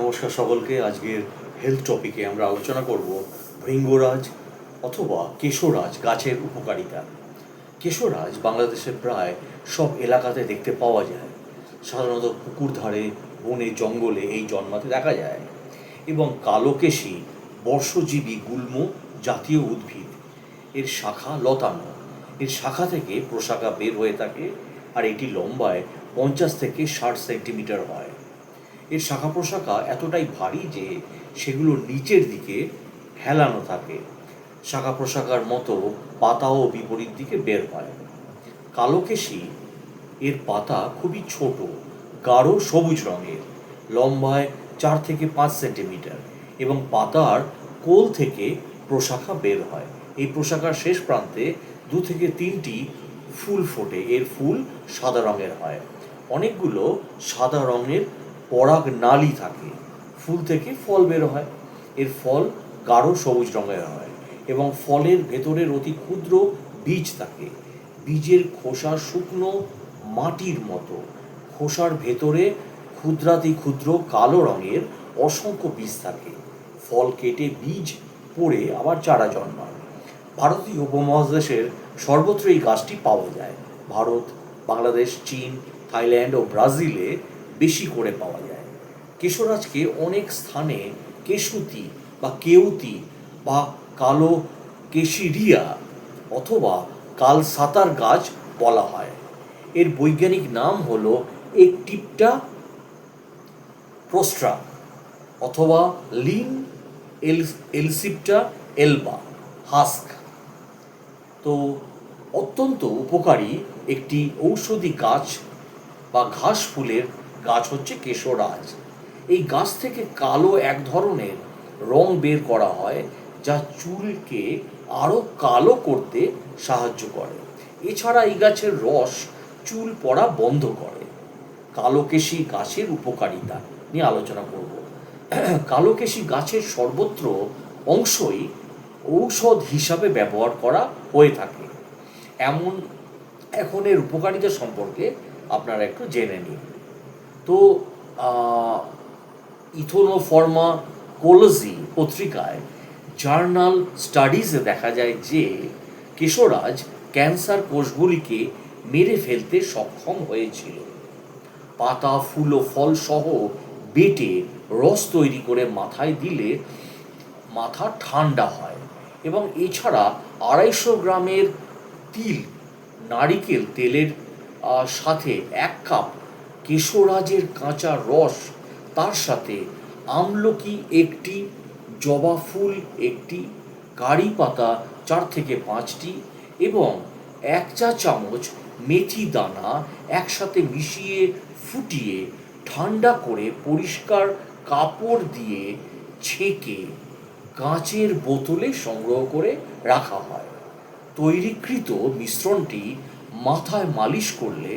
নমস্কার সকলকে। আজকের হেলথ টপিকে আমরা আলোচনা করব ভৃঙ্গরাজ অথবা কেশরাজ গাছের উপকারিতা। কেশরাজ বাংলাদেশের প্রায় সব এলাকাতে দেখতে পাওয়া যায়। সাধারণত পুকুর ধারে, বনে, জঙ্গলে এই জন্মাতে দেখা যায়। এবং কালোকেশী বর্ষজীবী গুল্ম জাতীয় উদ্ভিদ। এর শাখা লতানো। এর শাখা থেকে প্রশাখা বের হয়ে থাকে, আর এটি লম্বায় 50 থেকে 60 সেন্টিমিটার হয়। এর শাখা প্রশাখা এতটাই ভারী যে সেগুলো নিচের দিকে হেলানো থাকে। শাখা প্রশাখার মতো পাতাও বিপরীত দিকে বের হয়। কালোকেশী এর পাতা খুবই ছোট, গাঢ় সবুজ রঙের, লম্বায় 4 থেকে 5 সেন্টিমিটার, এবং পাতার কোল থেকে প্রশাখা বের হয়। এই প্রশাখার শেষ প্রান্তে 2 থেকে 3টি ফুল ফোটে। এর ফুল সাদা রঙের হয়। অনেকগুলো সাদা রঙের পরাগ নালী থাকে। ফুল থেকে ফল বের হয়। এর ফল গাঢ় সবুজ রঙের হয় এবং ফলের ভেতরের অতি ক্ষুদ্র বীজ থাকে। বীজের খোসা শুকনো মাটির মতো। খোসার ভেতরে ক্ষুদ্রাতি ক্ষুদ্র কালো রঙের অসংখ্য বীজ থাকে। ফল কেটে বীজ পড়ে আবার চারা জন্মায়। ভারতীয় উপমহাদেশের সর্বত্র এই গাছটি পাওয়া যায়। ভারত, বাংলাদেশ, চীন, থাইল্যান্ড ও ব্রাজিলে বেশি করে পাওয়া যায়। কেশরাজকে অনেক স্থানে কেশুতি বা কেউতি বা কালো কেশিরিয়া অথবা কালসাতার গাছ বলা হয়। এর বৈজ্ঞানিক নাম হলো একটিপটা প্রোস্ট্রা অথবা লিন এলসিপটা এলবা হাস্ক। তো অত্যন্ত উপকারী একটি ঔষধি গাছ বা ঘাস ফুলের গাছ হচ্ছে কেশরাজ। এই গাছ থেকে কালো এক ধরনের রং বের করা হয়, যা চুলকে আরও কালো করতে সাহায্য করে। এছাড়া এই গাছের রস চুল পড়া বন্ধ করে। কালোকেশী গাছের উপকারিতা নিয়ে আলোচনা করব। কালোকেশী গাছের সর্বত্র অংশই ঔষধ হিসাবে ব্যবহার করা হয়ে থাকে। এখন এর উপকারিতা সম্পর্কে আপনারা একটু জেনে নিন। তো ইথোনোফার্মাকোলজি পত্রিকায় জার্নাল স্টাডিজে দেখা যায় যে কেশরাজ ক্যান্সার কোষগুলিকে মেরে ফেলতে সক্ষম হয়েছিল। পাতা, ফুল ও ফল সহ বেটে রস তৈরি করে মাথায় দিলে মাথা ঠান্ডা হয়। এবং এছাড়া 250 গ্রামের নারিকেল তেলের সাথে 1 কাপ কেশরাজের কাঁচা রস, তার সাথে আমলকি একটি, জবা ফুল একটি, কারি পাতা 4 থেকে 5টি এবং 1 চা চামচ মেথি দানা একসাথে মিশিয়ে ফুটিয়ে ঠান্ডা করে পরিষ্কার কাপড় দিয়ে ছেঁকে কাঁচের বোতলে সংগ্রহ করে রাখা হয়। তৈরিকৃত মিশ্রণটি মাথায় মালিশ করলে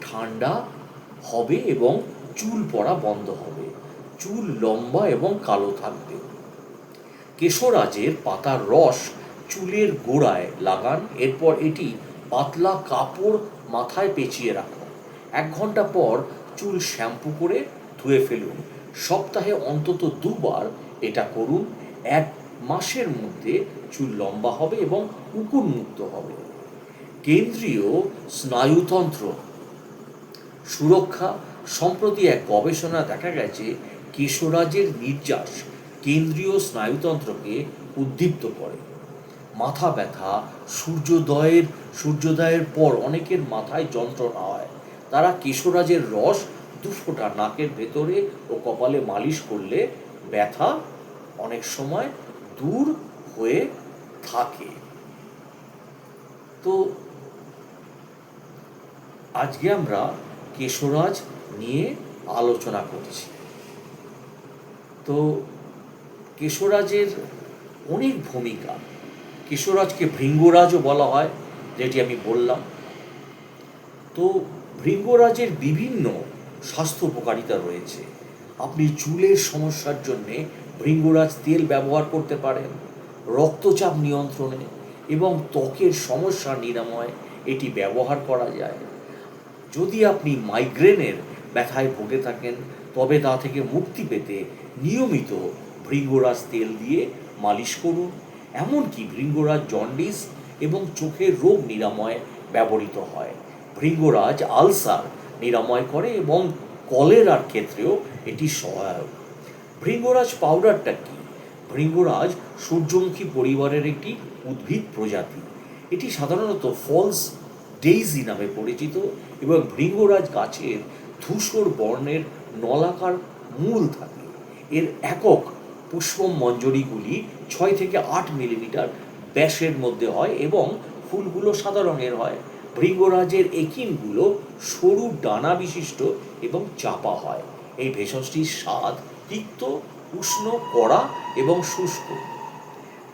ঠান্ডা হবে এবং চুল পড়া বন্ধ হবে। চুল লম্বা এবং কালো থাকবে। কেশরাজের পাতার রস চুলের গোড়ায় লাগান। এরপর এটি পাতলা কাপড় মাথায় পেঁচিয়ে রাখুন। 1 ঘন্টা পর চুল শ্যাম্পু করে ধুয়ে ফেলুন। সপ্তাহে অন্তত 2 বার এটা করুন। 1 মাসের মধ্যে চুল লম্বা হবে এবং উকুনমুক্ত হবে। কেন্দ্রীয় স্নায়ুতন্ত্র সুরক্ষা। সম্প্রতি এক গবেষণা দেখা গেছে কেশরাজের নির্যাস কেন্দ্রীয় স্নায়ুতন্ত্রকে উদ্দীপ্ত করে। মাথা ব্যথা, সূর্যোদয়ের পর অনেকের মাথায় যন্ত্রণা হয়। তারা কেশরাজের রস 2 ফোঁটা নাকের ভেতরে ও কপালে মালিশ করলে ব্যথা অনেক সময় দূর হয়ে থাকে। তো আজকে আমরা কেশরাজ নিয়ে আলোচনা করছি। তো কেশরাজের অনেক ভূমিকা। কেশরাজকে ভৃঙ্গরাজও বলা হয়, যেটি আমি বললাম। তো ভৃঙ্গরাজের বিভিন্ন স্বাস্থ্য উপকারিতা রয়েছে। আপনি চুলের সমস্যার জন্যে ভৃঙ্গরাজ তেল ব্যবহার করতে পারেন। রক্তচাপ নিয়ন্ত্রণে এবং ত্বকের সমস্যা নিরাময় এটি ব্যবহার করা যায়। যদি আপনি মাইগ্রেনের ব্যথায় ভুগে থাকেন তবে তা থেকে মুক্তি পেতে নিয়মিত ভৃঙ্গরাজ তেল দিয়ে মালিশ করুন। এমনকি ভৃঙ্গরাজ জন্ডিস এবং চোখের রোগ নিরাময়ে ব্যবহৃত হয়। ভৃঙ্গরাজ আলসার নিরাময় করে এবং কলেরার ক্ষেত্রেও এটি সহায়ক। ভৃঙ্গরাজ পাউডারটা কি? ভৃঙ্গরাজ সূর্যমুখী পরিবারের একটি উদ্ভিদ প্রজাতি। এটি সাধারণত ফলস ডেইজি নামে পরিচিত এবং ভৃঙ্গরাজ গাছের ধূসর বর্ণের নলাকার মূল থাকে। এর একক পুষ্পমঞ্জরিগুলি 6 থেকে 8 মিলিমিটার ব্যাসের মধ্যে হয় এবং ফুলগুলো সাদা রঙের হয়। ভৃঙ্গরাজের একিনগুলো সরু ডানা বিশিষ্ট এবং চাপা হয়। এই ভেষজটির স্বাদ তিক্ত, উষ্ণ, কড়া এবং শুষ্ক।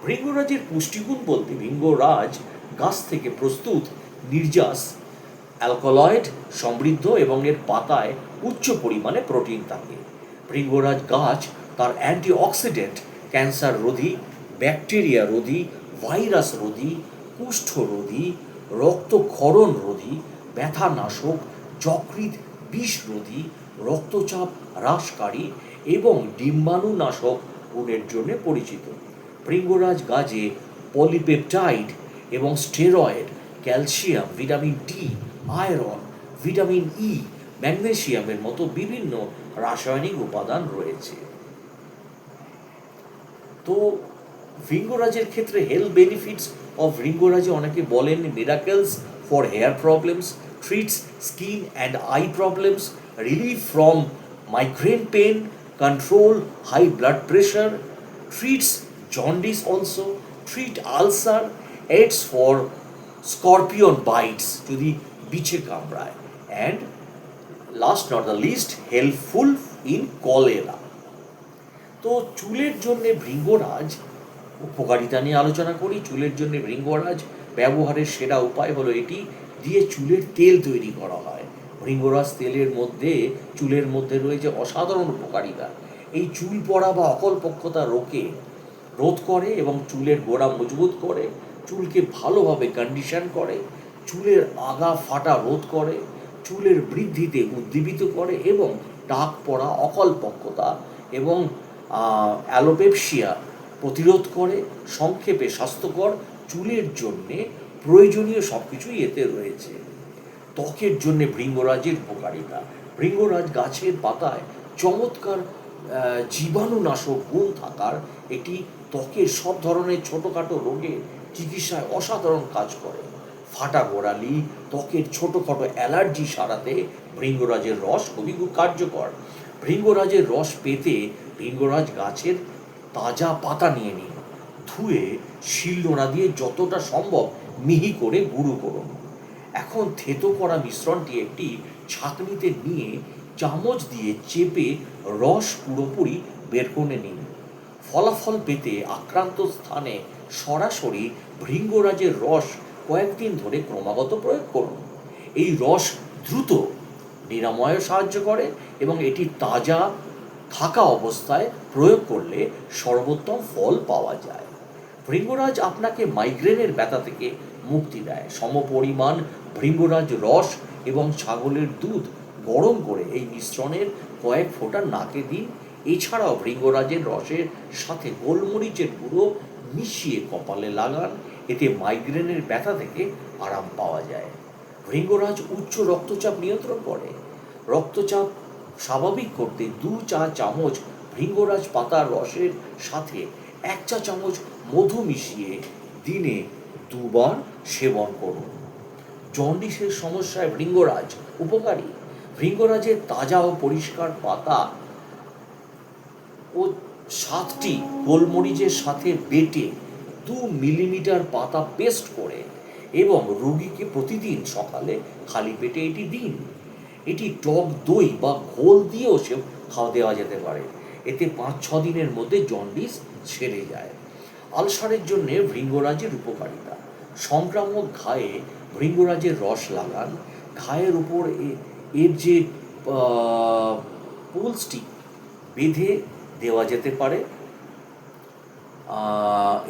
ভৃঙ্গরাজের পুষ্টিগুণ বলতে ভৃঙ্গরাজ গাছ থেকে প্রস্তুত নির্যাস অ্যালকলয়েড সমৃদ্ধ এবং এর পাতায় উচ্চ পরিমাণে প্রোটিন থাকে। ভৃঙ্গরাজ গাছ তার অ্যান্টিঅক্সিডেন্ট, ক্যান্সার রোধী, ব্যাকটেরিয়া রোধী, ভাইরাস রোধী, কুষ্ঠ রোধী, রক্তক্ষরণ রোধী, ব্যথানাশক, যকৃৎ বিষ রোধী, রক্তচাপ হ্রাসকারী এবং ডিম্বাণুনাশক গুণের জন্য পরিচিত। ভৃঙ্গরাজ গাছে পলিপেপটাইড এবং steroid, calcium, vitamin D, iron, vitamin E, ম্যাগনেসিয়ামের মতো বিভিন্ন রাসায়নিক উপাদান রয়েছে। তো ভৃঙ্গরাজের ক্ষেত্রে হেলথ বেনিফিটস অফ ভৃঙ্গরাজে অনেকে বলেন miracles for hair problems, treats skin and eye problems, relief from migraine pain, control high blood pressure, treats jaundice also, treat ulcer, aids for scorpion bites যদি বিছে কামড়ায়, and last not the least helpful in cholera। তো চুলের জন্য ভৃঙ্গরাজ উপকারিতা নিয়ে আলোচনা করি। চুলের জন্য ভৃঙ্গরাজ ব্যবহারের সেরা উপায় হলো এটি দিয়ে চুলের তেল তৈরি করা হয়। ভৃঙ্গরাজ তেলের মধ্যে চুলের মধ্যে রয়েছে অসাধারণ উপকারিতা। এই চুল পড়া বা অকলপক্ষতা রোধ করে এবং চুলের গোড়া মজবুত করে, চুলকে ভালোভাবে কন্ডিশন করে, চুলের আগা ফাটা রোধ করে, চুলের বৃদ্ধিতে উদ্দীপিত করে এবং টাক পড়া, অকলপক্ষতা এবং অ্যালোপেপসিয়া প্রতিরোধ করে। সংক্ষেপে স্বাস্থ্যকর চুলের জন্যে প্রয়োজনীয় সব কিছুই এতে রয়েছে। ত্বকের জন্যে ভৃঙ্গরাজের উপকারিতা। ভৃঙ্গরাজ গাছের পাতায় চমৎকার জীবাণুনাশক গুণ থাকার এটি ত্বকের সব ধরনের ছোটোখাটো রোগের চিকিৎসায় অসাধারণ কাজ করে। ফাটা গোড়ালি, ত্বকের ছোটোখাটো অ্যালার্জি সারাতে ভৃঙ্গরাজের রস খুবই কার্যকর। ভৃঙ্গরাজের রস পেতে ভৃঙ্গরাজ গাছের তাজা পাতা নিয়ে নিন, ধুয়ে শিলনোড়া দিয়ে যতটা সম্ভব মিহি করে গুঁড়ো করুন। এখন থেতো করা মিশ্রণটি একটি ছাঁকনিতে নিয়ে চামচ দিয়ে চেপে রস পুরোপুরি বের করে নিন। ফলাফল পেতে আক্রান্ত স্থানে সরাসরি ভৃঙ্গরাজের রস কয়েকদিন ধরে ক্রমাগত প্রয়োগ করুন। এই রস দ্রুত নিরাময়ে সাহায্য করে এবং এটি তাজা থাকা অবস্থায় প্রয়োগ করলে সর্বোত্তম ফল পাওয়া যায়। ভৃঙ্গরাজ আপনাকে মাইগ্রেনের ব্যথা থেকে মুক্তি দেয়। সমপরিমাণ ভৃঙ্গরাজ রস এবং ছাগলের দুধ গরম করে এই মিশ্রণের কয়েক ফোঁটা নাকে দিন। এছাড়াও ভৃঙ্গরাজের রসের সাথে গোলমরিচের গুঁড়ো মিশিয়ে কপালে লাগান, এতে মাইগ্রেনের ব্যথা থেকে আরাম পাওয়া যায়। ভৃঙ্গরাজ উচ্চ রক্তচাপ নিয়ন্ত্রণ করে। রক্তচাপ স্বাভাবিক করতে 2 চা চামচ ভৃঙ্গরাজ পাতার রসের সাথে 1 চা চামচ মধু মিশিয়ে দিনে 2 বার সেবন করুন। জন্ডিসের সমস্যায় ভৃঙ্গরাজ উপকারী। ভৃঙ্গরাজের তাজা ও পরিষ্কার পাতা ও 7টি গোলমরিচের সাথে বেটে 2 মিলিমিটার পাতা পেস্ট করে এবং রোগীকে প্রতিদিন সকালে খালি পেটে এটি দিন। এটি টক দই বা ঘোল দিয়েও খাওয়া দেওয়া যেতে পারে। এতে 5-6 দিনের মধ্যে জন্ডিস সেরে যায়। আলসারের জন্যে ভৃঙ্গরাজের উপকারিতা। সংক্রামক ঘায়ে ভৃঙ্গরাজের রস লাগান। ঘায়ের উপর এর যে পুলসটি বেঁধে দেওয়া যেতে পারে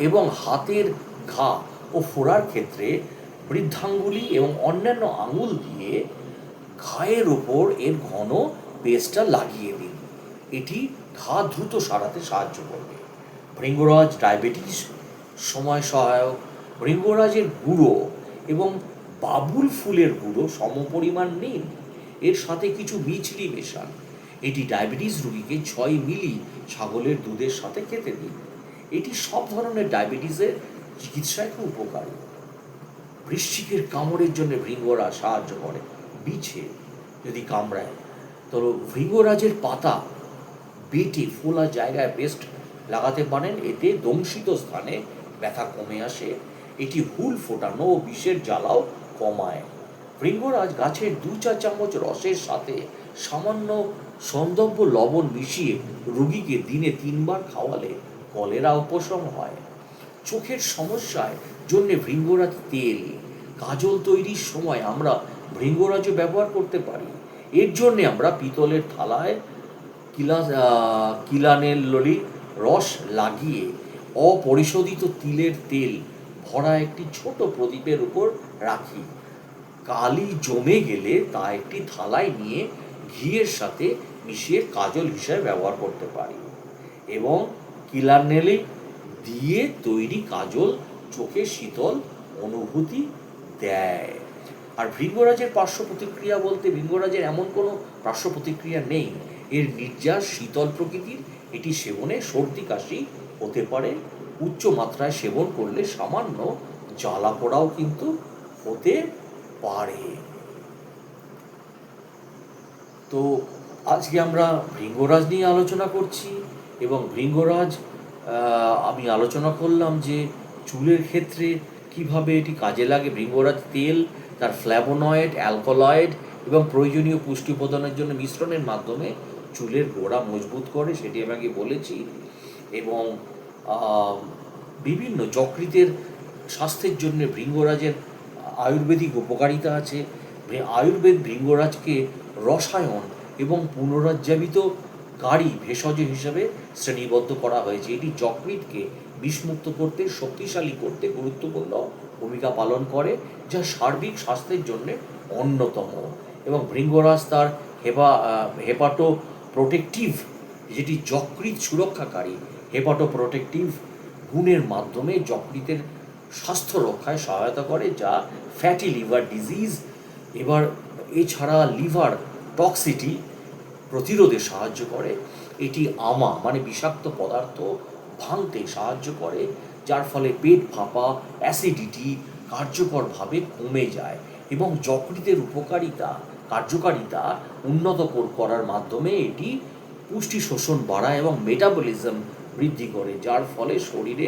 এবং হাতের ঘা ও ফোড়ার ক্ষেত্রে বৃদ্ধাঙ্গুলি এবং অন্যান্য আঙুল দিয়ে ঘায়ের ওপর এর ঘন পেস্টটা লাগিয়ে দিন। এটি ঘা দ্রুত সারাতে সাহায্য করবে। ভৃঙ্গরাজ ডায়াবেটিস সময় সহায়ক। ভৃঙ্গরাজের গুঁড়ো এবং বাবুল ফুলের গুঁড়ো সমপরিমাণ নিন, এর সাথে কিছু মিছরি মেশান। এটি ডায়াবেটিস রোগীকে 6 মিলি ছাগলের দুধের সাথে খেতে দিন। এটি সব ধরনের ডায়াবেটিসের চিকিৎসায় খুব উপকারী। বৃশ্চিকের কামড়ের জন্য ভৃঙ্গরাজ সাহায্য করে। বিছে যদি কামড়ায়, তো ভৃঙ্গরাজের পাতা বেটে ফোলা জায়গায় পেস্ট লাগাতে পারেন, এতে দংশিত স্থানে ব্যথা কমে আসে। এটি হুল ফোটানো ও বিষের জ্বালাও কমায়। ভৃঙ্গরাজ গাছের 2-4 চামচ রসের সাথে সামান্য সন্দব্য লবণ মিশিয়ে রোগীকে দিনে 3 বার খাওয়ালে কলেরা উপশম হয়। চোখের সমস্যায় জন্য ভৃঙ্গরাজ তেল, কাজল তৈরির সময় আমরা ভৃঙ্গরাজও ব্যবহার করতে পারি। এর জন্যে আমরা পিতলের থালায় কিলানেললি রস লাগিয়ে অপরিশোধিত তিলের তেল ভরা একটি ছোট প্রদীপের উপর রাখি। কালি জমে গেলে তা একটি থালায় নিয়ে ঘিয়ের সাথে মিশিয়ে কাজল হিসেবে ব্যবহার করতে পারি। এবং কিলানেলি দিয়ে তৈরি কাজল চোখে শীতল অনুভূতি দেয়। আর ভৃঙ্গরাজের পার্শ্ব প্রতিক্রিয়া বলতে ভৃঙ্গরাজের এমন কোনো পার্শ্ব প্রতিক্রিয়া নেই। এর নির্যাস শীতল প্রকৃতির, এটি সেবনে সর্দি কাশি হতে পারে। উচ্চ মাত্রায় সেবন করলে সামান্য জ্বালা পোড়াও কিন্তু হতে পারে। তো আজকে আমরা ভৃঙ্গরাজ নিয়ে আলোচনা করছি, এবং ভৃঙ্গরাজ আমি আলোচনা করলাম যে চুলের ক্ষেত্রে কিভাবে এটি কাজে লাগে। ভৃঙ্গরাজ তেল তার ফ্ল্যাভোনয়েড, অ্যালকোলয়েড এবং প্রয়োজনীয় পুষ্টি প্রদানের জন্য মিশ্রণের মাধ্যমে চুলের গোড়া মজবুত করে, সেটি আমি আগে বলেছি। এবং বিভিন্ন যকৃতের স্বাস্থ্যের জন্য ভৃঙ্গরাজের আয়ুর্বেদিক উপকারিতা আছে। আয়ুর্বেদ ভৃঙ্গরাজকে রসায়ন এবং পুনরুজ্জীবিতকারী ভেষজ হিসেবে শ্রেণীবদ্ধ করা হয়েছে। এটি যকৃতকে বিষমুক্ত করতে, শক্তিশালী করতে গুরুত্বপূর্ণ ভূমিকা পালন করে, যা সার্বিক স্বাস্থ্যের জন্য অন্যতম। এবং ভৃঙ্গরাজ তার হেপাটো প্রোটেক্টিভ, যেটি যকৃত সুরক্ষাকারী হেপাটো প্রোটেক্টিভ গুণের মাধ্যমে যকৃতের স্বাস্থ্য রক্ষায় সহায়তা করে, যা ফ্যাটি লিভার ডিজিজ এছাড়া লিভার টক্সিটি প্রতিরোধে সাহায্য করে। এটি আমা মানে বিষাক্ত পদার্থ ভাঙতে সাহায্য করে, যার ফলে পেট ফাঁপা, অ্যাসিডিটি কার্যকরভাবে কমে যায়। এবং যকৃতের কার্যকারিতা উন্নত করার মাধ্যমে এটি পুষ্টি শোষণ বাড়ায় এবং মেটাবলিজম বৃদ্ধি করে, যার ফলে শরীরে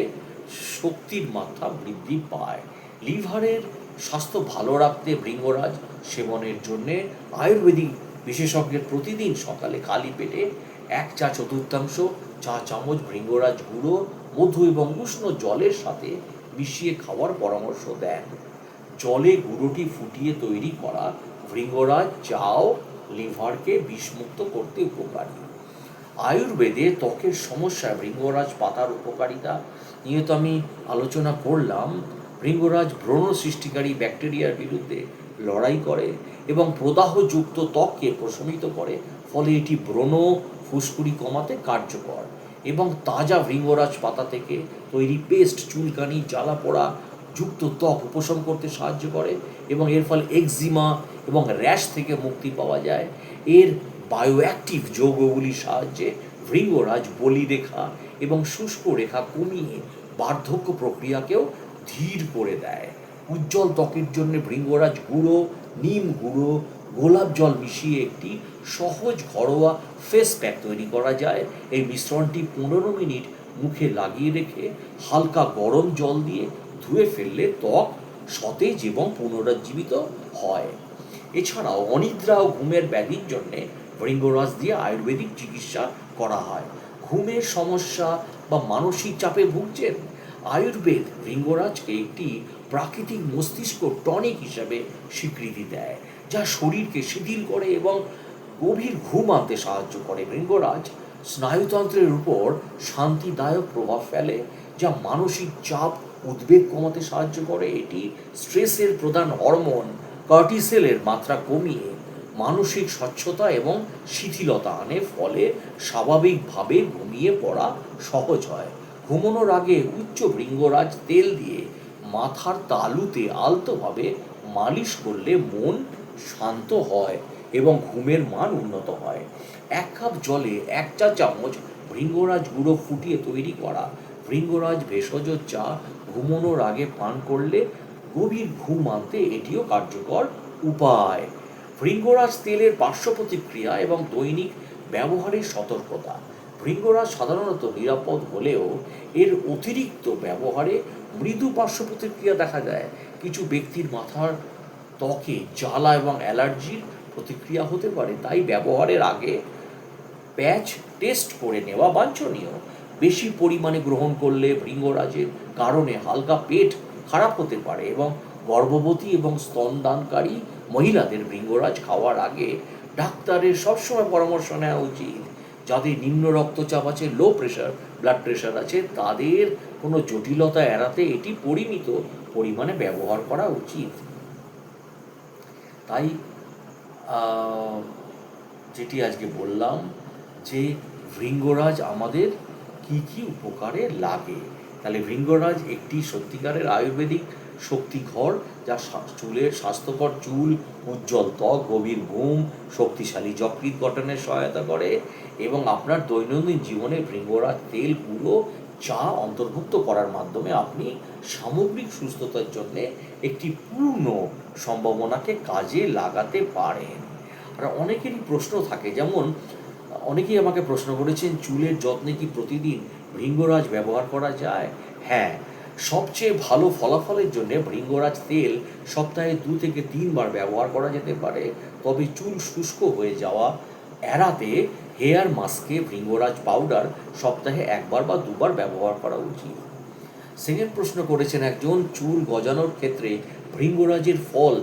শক্তির মাত্রা বৃদ্ধি পায়। লিভারের স্বাস্থ্য ভালো রাখতে ভৃঙ্গরাজ সেবনের জন্যে আয়ুর্বেদিক বিশেষজ্ঞের প্রতিদিন সকালে খালি পেটে 1/4 চা চামচ ভৃঙ্গরাজ গুঁড়ো মধু এবং উষ্ণ জলের সাথে মিশিয়ে খাওয়ার পরামর্শ দেন। জলে গুঁড়োটি ফুটিয়ে তৈরি করা ভৃঙ্গরাজ চাও লিভারকে বিষমুক্ত করতে উপকারী। আয়ুর্বেদে ত্বকের সমস্যায় ভৃঙ্গরাজ পাতার উপকারিতা নিয়ে তো আমি আলোচনা করলাম। ভৃঙ্গরাজ ব্রণ সৃষ্টিকারী ব্যাকটেরিয়ার বিরুদ্ধে লড়াই করে এবং প্রদাহযুক্ত ত্বককে প্রশমিত করে, ফলে এটি ব্রণ ফুসকুড়ি কমাতে কার্যকর। এবং তাজা ভৃঙ্গরাজ পাতা থেকে তৈরি পেস্ট চুলকানি, জ্বালা পোড়া যুক্ত ত্বক উপশম করতে সাহায্য করে, এবং এর ফলে এক্সিমা এবং র্যাশ থেকে মুক্তি পাওয়া যায়। এর বায়োঅ্যাক্টিভ যৌগগুলির সাহায্যে ভৃঙ্গরাজ বলিরেখা এবং শুষ্ক রেখা কমিয়ে বার্ধক্য প্রক্রিয়াকেও ধীর করে দেয়। উজ্জ্বল ত্বকের জন্য ভৃঙ্গরাজ গুঁড়ো, নিম গুঁড়ো, গোলাপ জল মিশিয়ে একটি সহজ ঘরোয়া ফেস প্যাক তৈরি করা যায়। এই মিশ্রণটি 15 মিনিট মুখে লাগিয়ে রেখে হালকা গরম জল দিয়ে ধুয়ে ফেললে ত্বক সতেজ এবং পুনরুজ্জীবিত হয়। এছাড়াও অনিদ্রা ও ঘুমের ব্যাধির জন্যে ভৃঙ্গরাজ দিয়ে আয়ুর্বেদিক চিকিৎসা করা হয়। ঘুমের সমস্যা বা মানসিক চাপে ভুগছেন, আয়ুর্বেদ ভৃঙ্গরাজকে একটি প্রাকৃতিক মস্তিষ্ক টনিক হিসাবে স্বীকৃতি দেয়, যা শরীরকে শিথিল করে এবং গভীর ঘুম আনতে সাহায্য করে। ভৃঙ্গরাজ স্নায়ুতন্ত্রের উপর শান্তিদায়ক প্রভাব ফেলে, যা মানসিক চাপ উদ্বেগ কমাতে সাহায্য করে। এটি স্ট্রেসের প্রধান হরমোন কর্টিসলের মাত্রা কমিয়ে মানসিক স্বচ্ছতা এবং শিথিলতা আনে, ফলে স্বাভাবিকভাবে ঘুমিয়ে পড়া সহজ হয়। ঘুমানোর আগে উচ্চ ভৃঙ্গরাজ তেল দিয়ে মাথার তালুতে আলতোভাবে মালিশ করলে মন শান্ত হয় এবং ঘুমের মান উন্নত হয়। 1 কাপ জলে 1 চা চামচ ভৃঙ্গরাজ গুঁড়ো ফুটিয়ে তৈরি করা ভৃঙ্গরাজ ভেষজ চা ঘুমানোর আগে পান করলে গভীর ঘুম আনতে এটিও কার্যকর উপায়। ভৃঙ্গরাজ তেলের পার্শ্ব প্রতিক্রিয়া এবং দৈনিক ব্যবহারের সতর্কতা। ভৃঙ্গরাজ সাধারণত নিরাপদ হলেও এর অতিরিক্ত ব্যবহারে মৃদু পার্শ্ব প্রতিক্রিয়া দেখা যায়। কিছু ব্যক্তির মাথার ত্বকে জ্বালা এবং অ্যালার্জির প্রতিক্রিয়া হতে পারে, তাই ব্যবহারের আগে প্যাচ টেস্ট করে নেওয়া বাঞ্ছনীয়। বেশি পরিমাণে গ্রহণ করলে ভৃঙ্গরাজের কারণে হালকা পেট খারাপ হতে পারে এবং গর্ভবতী এবং স্তনদানকারী মহিলাদের ভৃঙ্গরাজ খাওয়ার আগে ডাক্তারের সবসময় পরামর্শ নেওয়া উচিত। যাদের নিম্ন রক্তচাপ আছে, লো প্রেশার, ব্লাড প্রেশার আছে, তাদের কোনো জটিলতা এড়াতে এটি পরিমিত পরিমাণে ব্যবহার করা উচিত। তাই যেটি আজকে বললাম যে ভৃঙ্গরাজ আমাদের কি কি উপকারে লাগে। তাহলে ভৃঙ্গরাজ একটি সত্যিকারের আয়ুর্বেদিক শক্তিঘর, যা চুলের স্বাস্থ্যকর চুল, উজ্জ্বল ত্বক, গভীর ঘুম, শক্তিশালী যকৃৎ গঠনে সহায়তা করে এবং আপনার দৈনন্দিন জীবনে ভৃঙ্গরাজ তেল, গুঁড়ো, চা অন্তর্ভুক্ত করার মাধ্যমে আপনি সামগ্রিক সুস্থতার জন্য একটি পূর্ণ সম্ভাবনাকে কাজে লাগাতে পারেন। আর অনেকেরই প্রশ্ন থাকে, যেমন অনেকেই আমাকে প্রশ্ন করেছেন, চুলের যত্নে কি প্রতিদিন ভৃঙ্গরাজ ব্যবহার করা যায়? হ্যাঁ, সবচেয়ে ভালো ফলাফলের জন্য ভৃঙ্গরাজ তেল সপ্তাহে 2 থেকে 3 বার ব্যবহার করা যেতে পারে। তবে চুল শুষ্ক হয়ে যাওয়া এড়াতে হেয়ার মাস্কে ভৃঙ্গরাজ পাউডার সপ্তাহে 1 বার বা 2 বার ব্যবহার করা উচিত। সেকেন্ড প্রশ্ন করেছেন একজন, চুল গজানোর ক্ষেত্রে ভৃঙ্গরাজের ফল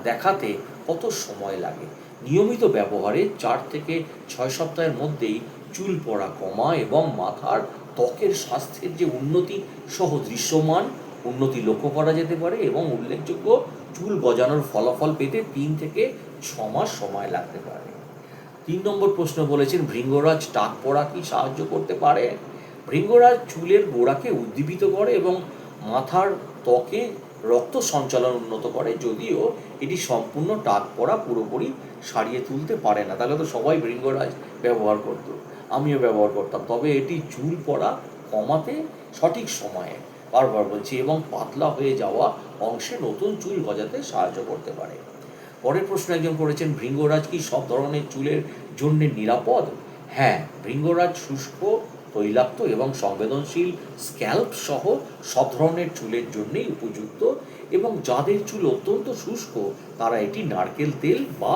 দেখাতে কত সময় লাগে? নিয়মিত ব্যবহারে 4 থেকে 6 সপ্তাহের মধ্যেই চুল পড়া কমা এবং মাথার ত্বকের স্বাস্থ্যের যে উন্নতি সহ দৃশ্যমান উন্নতি লক্ষ্য করা যেতে পারে এবং উল্লেখযোগ্য চুল গজানোর ফলাফল পেতে 3 থেকে 6 মাস সময় লাগতে পারে। 3 নম্বর প্রশ্ন বলেছেন, ভৃঙ্গরাজ টাক পড়া কি সাহায্য করতে পারে? ভৃঙ্গরাজ চুলের গোড়াকে উদ্দীপিত করে এবং মাথার ত্বকে রক্ত সঞ্চালন উন্নত করে, যদিও এটি সম্পূর্ণ টাক পড়া পুরোপুরি সারিয়ে তুলতে পারে না। তাহলে তো সবাই ভৃঙ্গরাজ ব্যবহার করত, আমিও ব্যবহার করতাম। তবে এটি চুল পড়া কমাতে সঠিক সময়ে, বারবার বলছি, এবং পাতলা হয়ে যাওয়া অংশে নতুন চুল গজাতে সাহায্য করতে পারে। পরের প্রশ্ন একজন করেছেন, ভৃঙ্গরাজ কি সব ধরনের চুলের জন্য নিরাপদ? হ্যাঁ, ভৃঙ্গরাজ শুষ্ক, তৈলাক্ত এবং সংবেদনশীল স্ক্যাল্প সহ সব ধরনের চুলের জন্যই উপযুক্ত এবং যাদের চুল অত্যন্ত শুষ্ক তারা এটি নারকেল তেল বা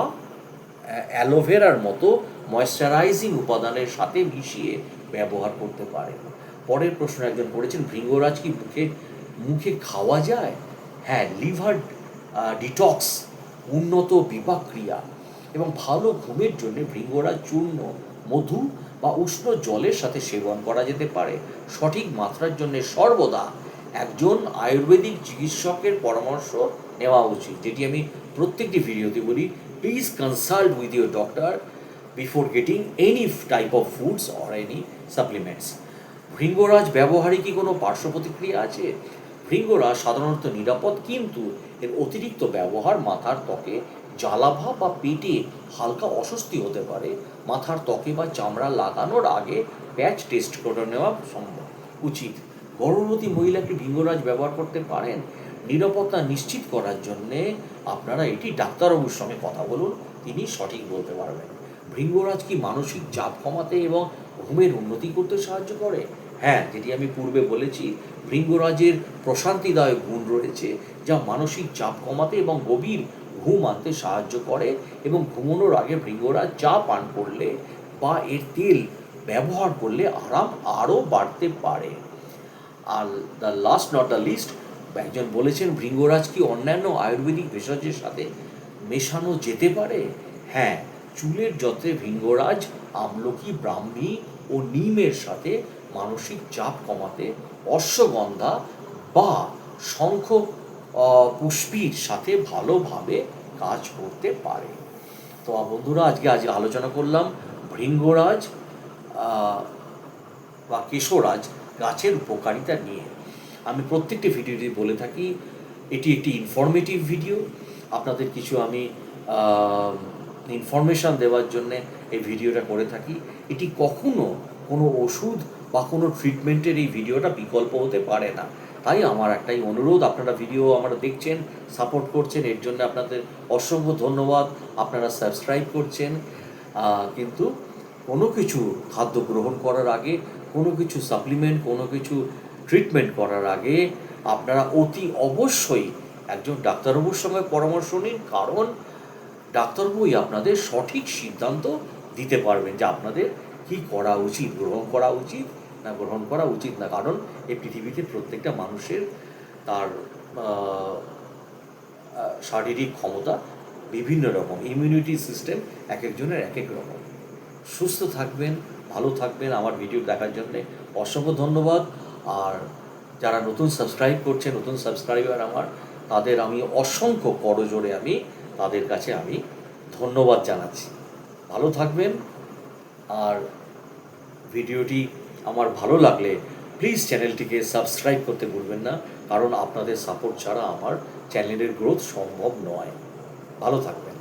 অ্যালোভেরার মতো ময়েশ্চারাইজিং উপাদানের সাথে মিশিয়ে ব্যবহার করতে পারেন। পরের প্রশ্ন একজন করেছেন, ভৃঙ্গরাজ কি মুখে খাওয়া যায়? হ্যাঁ, লিভার ডিটক্স, উন্নত বিপাকক্রিয়া এবং ভালো ঘুমের জন্য ভৃঙ্গরাজ চূর্ণ, মধু বা উষ্ণ জলের সাথে সেবন করা যেতে পারে। সঠিক মাত্রার জন্য সর্বদা একজন আয়ুর্বেদিক চিকিৎসকের পরামর্শ নেওয়া উচিত, যেটি আমি প্রত্যেকটি ভিডিওতে বলি। Please consult with your doctor before getting any type of foods or any supplements. ভৃঙ্গরাজ ব্যবহারে কি কোনো পার্শ্ব প্রতিক্রিয়া আছে? ভৃঙ্গরাজ সাধারণত নিরাপদ, কিন্তু এর অতিরিক্ত ব্যবহার মাথার ত্বকে জ্বালাভাব বা পেটে হালকা অস্বস্তি হতে পারে। মাথার ত্বকে বা চামড়া লাগানোর আগে প্যাচ টেস্ট করে নেওয়া উচিত। গর্ভবতী মহিলা কি ভৃঙ্গরাজ ব্যবহার করতে পারেন? নিরাপত্তা নিশ্চিত করার জন্যে আপনারা এটি ডাক্তারবাবুর সঙ্গে কথা বলুন, তিনি সঠিক বলতে পারবেন। ভৃঙ্গরাজ কি মানসিক চাপ কমাতে এবং ঘুমের উন্নতি করতে সাহায্য করে? হ্যাঁ, যেটি আমি পূর্বে বলেছি, ভৃঙ্গরাজের প্রশান্তিদায়ক গুণ রয়েছে যা মানসিক চাপ কমাতে এবং গভীর ঘুম আনতে সাহায্য করে এবং ঘুমানোর আগে ভৃঙ্গরাজ চা পান করলে বা এর তেল ব্যবহার করলে আরাম আরও বাড়তে পারে। আর the last not the least, একজন বলেছেন, ভৃঙ্গরাজ কি অন্যান্য আয়ুর্বেদিক ভেষজের সাথে মেশানো যেতে পারে? হ্যাঁ, চুলের যত্নে ভৃঙ্গরাজ, আমলকি, ব্রাহ্মী ও নিমের সাথে মানসিক চাপ কমাতে অশ্বগন্ধা বা শঙ্খ পুষ্পীর সাথে ভালোভাবে কাজ করতে পারে। তো বন্ধুরা, আজকে আলোচনা করলাম ভৃঙ্গরাজ বা কেশরাজ গাছের উপকারিতা নিয়ে। আমি প্রত্যেকটি ভিডিওতে বলে থাকি এটি একটি ইনফরমেটিভ ভিডিও। আপনাদের কিছু আমি ইনফরমেশান দেওয়ার জন্যে এই ভিডিওটা করে থাকি। এটি কখনো কোনো ওষুধ বা কোনো ট্রিটমেন্টের এই ভিডিওটা বিকল্প হতে পারে না। তাই আমার একটাই অনুরোধ, আপনারা ভিডিও আমরা দেখছেন, সাপোর্ট করছেন, এর জন্য আপনাদের অসংখ্য ধন্যবাদ। আপনারা সাবস্ক্রাইব করছেন, কিন্তু কোনো কিছু খাদ্য গ্রহণ করার আগে, কোনো কিছু সাপ্লিমেন্ট, কোনো কিছু ট্রিটমেন্ট করার আগে আপনারা অতি অবশ্যই একজন ডাক্তারবাবুর সঙ্গে পরামর্শ নিন, কারণ ডাক্তারবাবুই আপনাদের সঠিক সিদ্ধান্ত দিতে পারবেন যে আপনাদের কী করা উচিত, গ্রহণ করা উচিত না গ্রহণ করা উচিত না। কারণ এই পৃথিবীতে প্রত্যেকটা মানুষের তার শারীরিক ক্ষমতা বিভিন্ন রকম, ইমিউনিটি সিস্টেম এক একজনের এক এক রকম। সুস্থ থাকবেন, ভালো থাকবেন। আমার ভিডিও দেখার জন্যে অসংখ্য ধন্যবাদ। আর যারা নতুন সাবস্ক্রাইব করছে, নতুন সাবস্ক্রাইবার আমার, তাদের আমি অসংখ্য করজোড়ে আমি তাদের কাছে আমি ধন্যবাদ জানাচ্ছি। ভালো থাকবেন। আর ভিডিওটি আমার ভালো লাগলে প্লিজ চ্যানেলটিকে সাবস্ক্রাইব করতে ভুলবেন না, কারণ আপনাদের সাপোর্ট ছাড়া আমার চ্যানেলের গ্রোথ সম্ভব নয়। ভালো থাকবেন।